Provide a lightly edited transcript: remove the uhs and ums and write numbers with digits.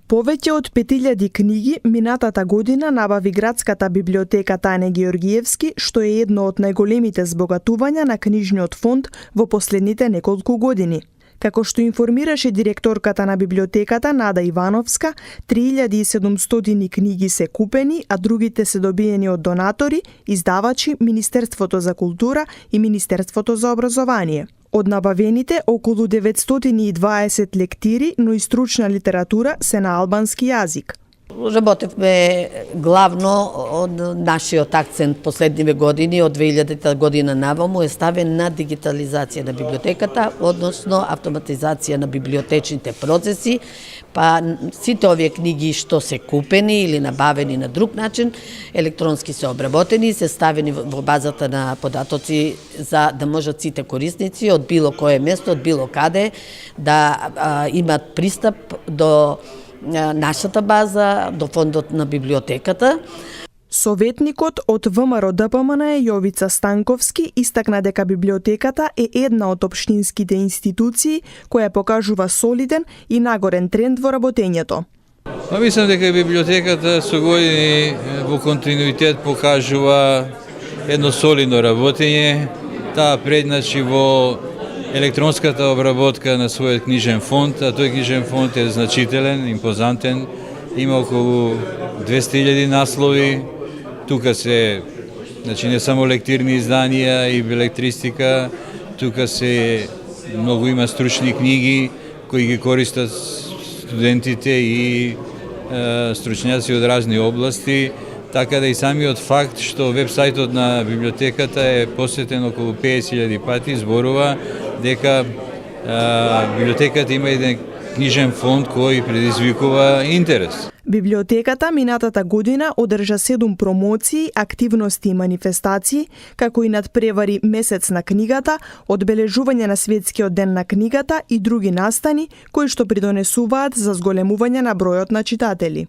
Повеќе од 5000 книги минатата година набави градската библиотека Тане Георгиевски, што е едно од најголемите збогатувања на книжниот фонд во последните неколку години. Како што информираше директорката на библиотеката Нада Ивановска, 3700 книги се купени, а другите се добиени од донатори, издавачи, Министерството за култура и Министерството за образование. Од набавените, околу 920 лектири, но и стручна литература се на албански јазик. Работевме главно од нашиот акцент последниве години, од 2000 година наваму е ставен на дигитализација на библиотеката, односно автоматизација на библиотечните процеси, па сите овие книги што се купени или набавени на друг начин, електронски се обработени и се ставени во базата на податоци за да можат сите корисници од било кое место, од било каде да имат пристап до нашата база, до фондот на библиотеката. Советникот од ВМРО ДПМН Јовица Станковски истакна дека библиотеката е една од општинските институции која покажува солиден и нагорен тренд во работењето. Мислам дека библиотеката со години во континуитет покажува едно солидно работење. Таа предначи во електронската обработка на својот книжен фонд, а тој книжен фонд е значителен, импозантен, има околу 200.000 наслови. Тука се, не само лектирни изданија и белетристика, тука се многу има стручни книги кои ги користат студентите и стручњаци од разни области, така да и самиот факт што вебсајтот на библиотеката е посетен околу 50.000 пати зборува дека библиотеката има еден книжен фонд кој предизвикува интерес. Библиотеката минатата година одржа 7 промоции, активности и манифестации, како и надпревари Месец на книгата, одбележување на Светскиот ден на книгата и други настани кои што придонесуваат за зголемување на бројот на читатели.